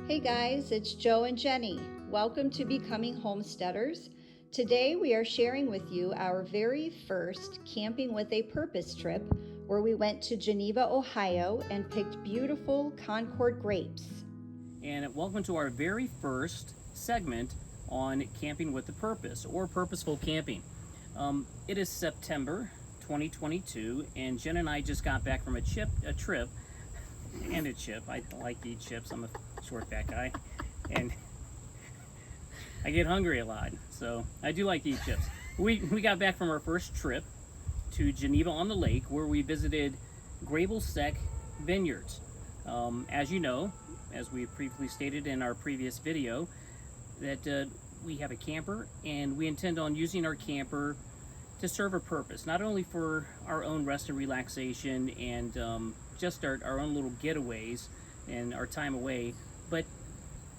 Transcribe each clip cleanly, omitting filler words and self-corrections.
Hey guys, it's Joe and Jenny. Welcome to Becoming Homesteaders. Today we are sharing with you our very first Camping with a Purpose trip where we went to Geneva, Ohio and picked beautiful Concord grapes. And welcome to our very first segment on Camping with a Purpose or Purposeful Camping. It is September 2022 and Jen and I just got back from a trip. I like to eat chips. I'm a short fat guy and I get hungry a lot, so I do like to eat chips. We got back from our first trip to Geneva-on-the-Lake where we visited Grabelsek Vineyards. As you know, as we previously stated in our previous video, that we have a camper and we intend on using our camper to serve a purpose, not only for our own rest and relaxation and just our own little getaways and our time away, but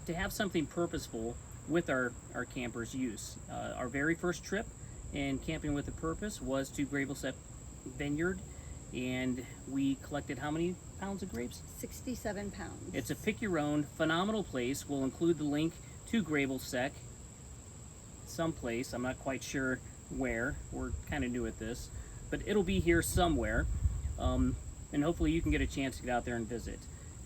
to have something purposeful with our camper's use. Our very first trip in Camping with a Purpose was to Grabelsek Vineyard, and we collected how many pounds of grapes? 67 pounds. It's a pick your own, phenomenal place. We'll include the link to Grabelsek someplace. I'm not quite sure where. We're kind of new at this, but it'll be here somewhere. And hopefully you can get a chance to get out there and visit.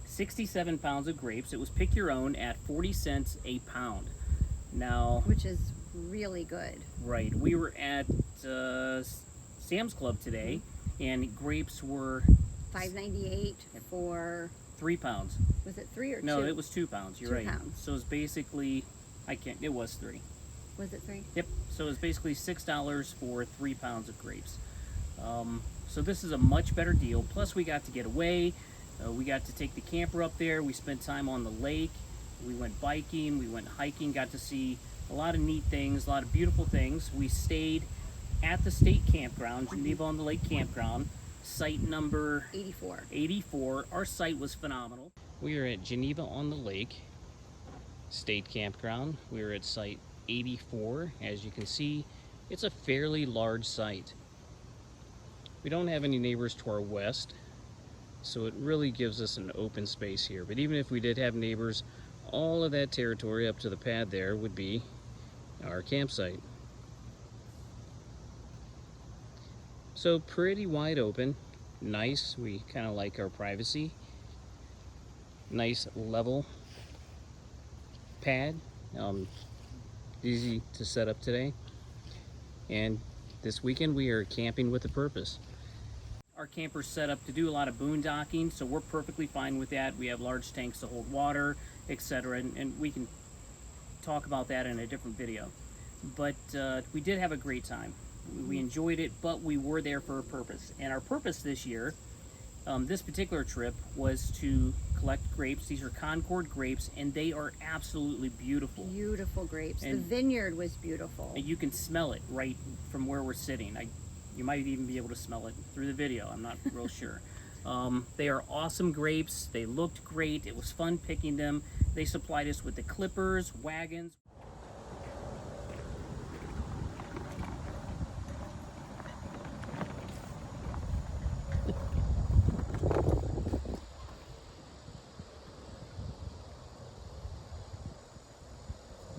67 pounds of grapes. It was pick your own at 40 cents a pound. Now, which is really good. Right. We were at Sam's Club today, and grapes were $5.98 for 3 pounds. Was it 3 or 2? No, it was 2 pounds. You're 2 right. pounds. So it's basically, it was 3. Was it 3? Yep. So it's basically $6 for 3 pounds of grapes. So this is a much better deal. Plus we got to get away. We got to take the camper up there. We spent time on the lake. We went biking. We went hiking. Got to see a lot of neat things, a lot of beautiful things. We stayed at the state campground, Geneva-on-the-Lake campground, site number 84. Our site was phenomenal. We are at Geneva-on-the-Lake state campground. We are at site 84. As you can see, it's a fairly large site. We don't have any neighbors to our west, so it really gives us an open space here. But even if we did have neighbors, all of that territory up to the pad there would be our campsite. So pretty wide open, nice. We kind of like our privacy. Nice level pad, easy to set up today. And this weekend we are camping with a purpose. Our camper's set up to do a lot of boondocking, so we're perfectly fine with that. We have large tanks to hold water, etc., and we can talk about that in a different video. But we did have a great time. We enjoyed it, but we were there for a purpose. And our purpose this year, this particular trip, was to collect grapes. These are Concord grapes, and they are absolutely beautiful. Beautiful grapes. And the vineyard was beautiful. you can smell it right from where we're sitting. You might even be able to smell it through the video. I'm not real sure. They are awesome grapes. They looked great. It was fun picking them. They supplied us with the clippers, wagons.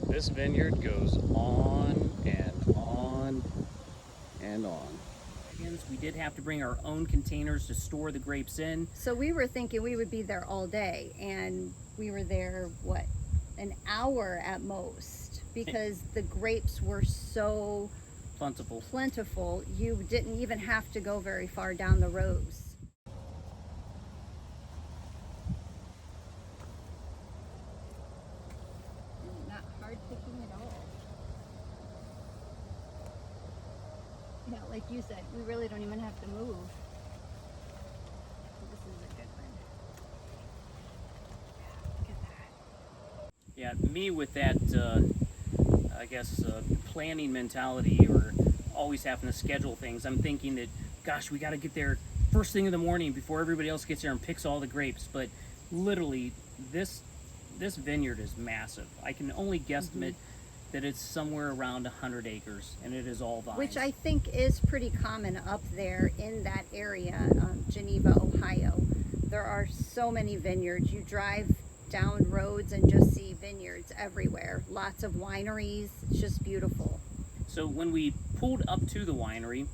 This vineyard goes on and on and on. We did have to bring our own containers to store the grapes in. So we were thinking we would be there all day, and we were there, what, an hour at most, because the grapes were so plentiful, you didn't even have to go very far down the rows. Not hard picking at all. Yeah, like you said, we really don't even have to move. This is a good one. Look at that. Yeah, me with that, I guess, planning mentality, or always having to schedule things, I'm thinking that, gosh, we got to get there first thing in the morning before everybody else gets there and picks all the grapes. But literally, this vineyard is massive. I can only guesstimate that it's somewhere around 100 acres, and it is all vines. Which I think is pretty common up there in that area, Geneva, Ohio. There are so many vineyards. You drive down roads and just see vineyards everywhere. Lots of wineries. It's just beautiful. So when we pulled up to the winery,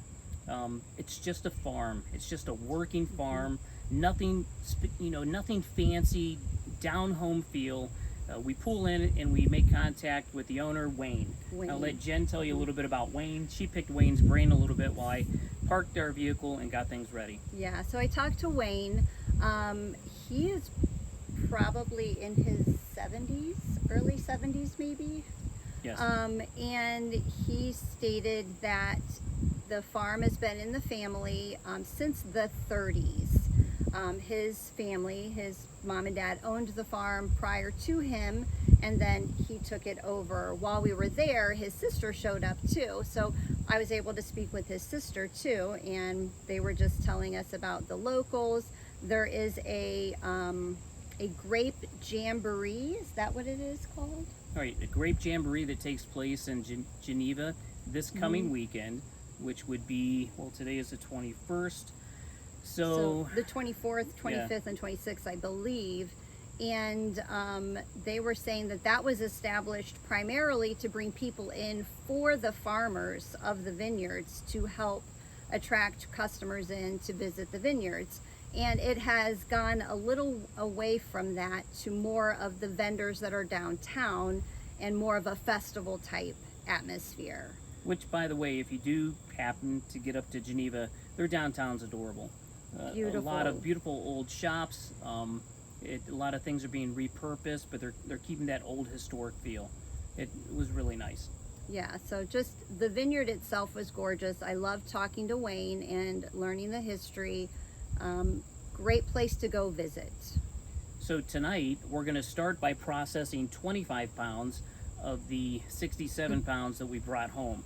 it's just a farm. It's just a working farm. Nothing, nothing fancy, down home feel. We pull in and we make contact with the owner, Wayne. I'll let Jen tell you a little bit about Wayne. She picked Wayne's brain a little bit while I parked our vehicle and got things ready. Yeah, so I talked to Wayne. He is probably in his 70s, early 70s maybe. Yes. And he stated that the farm has been in the family since the 30s. His family, his mom and dad owned the farm prior to him, and then he took it over. While we were there, his sister showed up too, so I was able to speak with his sister too, and they were just telling us about the locals. There is a Grape Jamboree, is that what it is called? All right, a Grape Jamboree that takes place in Geneva this coming weekend, which would be, well, today is the 21st. So the 24th, 25th, and 26th, I believe. And they were saying that that was established primarily to bring people in for the farmers of the vineyards to help attract customers in to visit the vineyards. And it has gone a little away from that to more of the vendors that are downtown and more of a festival type atmosphere. Which, by the way, if you do happen to get up to Geneva, their downtown's adorable. Beautiful. A lot of beautiful old shops. A lot of things are being repurposed, but they're keeping that old historic feel. It was really nice. Yeah, so just the vineyard itself was gorgeous. I loved talking to Wayne and learning the history. Great place to go visit. So tonight, we're going to start by processing 25 pounds of the 67 pounds that we brought home.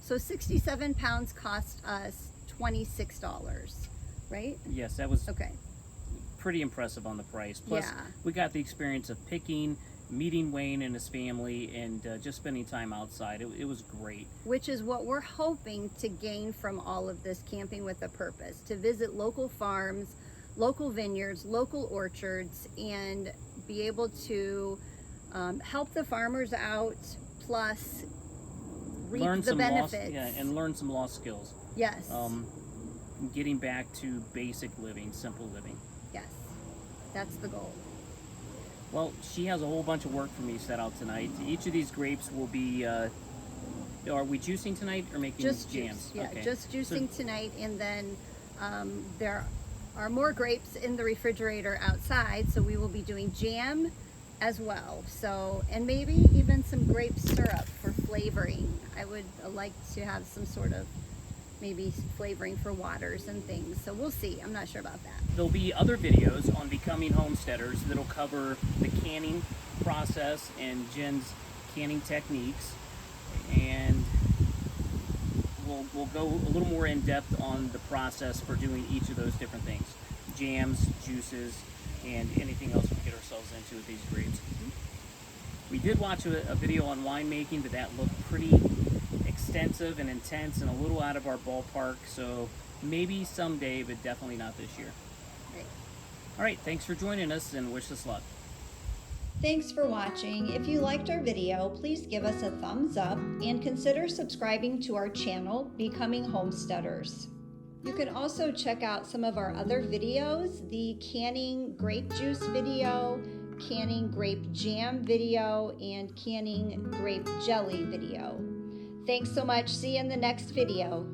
So 67 pounds cost us $26, right? Yes, that was okay. Pretty impressive on the price. Plus, we got the experience of picking, meeting Wayne and his family, and just spending time outside. It was great. Which is what we're hoping to gain from all of this camping with a purpose, to visit local farms, local vineyards, local orchards, and be able to help the farmers out, plus reap the benefits. And learn some lost skills. Yes. Getting back to basic living, simple living. Yes, that's the goal. Well, she has a whole bunch of work for me set out tonight. Each of these grapes will be, are we juicing tonight or making just jams? Juice, yeah, okay. Just juicing tonight, and then there are more grapes in the refrigerator outside, so we will be doing jam as well. So, and maybe even some grape syrup for flavoring. I would like to have some sort of maybe flavoring for waters and things. So we'll see. I'm not sure about that. There'll be other videos on becoming homesteaders that'll cover the canning process and Jen's canning techniques, and we'll go a little more in depth on the process for doing each of those different things: jams, juices, and anything else we get ourselves into with these grapes. We did watch a video on winemaking, but that looked pretty extensive and intense and a little out of our ballpark, so maybe someday, but definitely not this year. Great. All right, thanks for joining us, and wish us luck. Thanks for watching. If you liked our video, please give us a thumbs up and consider subscribing to our channel, Becoming Homesteaders. You can also check out some of our other videos, the canning grape juice video, canning grape jam video, and canning grape jelly video. Thanks so much. See you in the next video.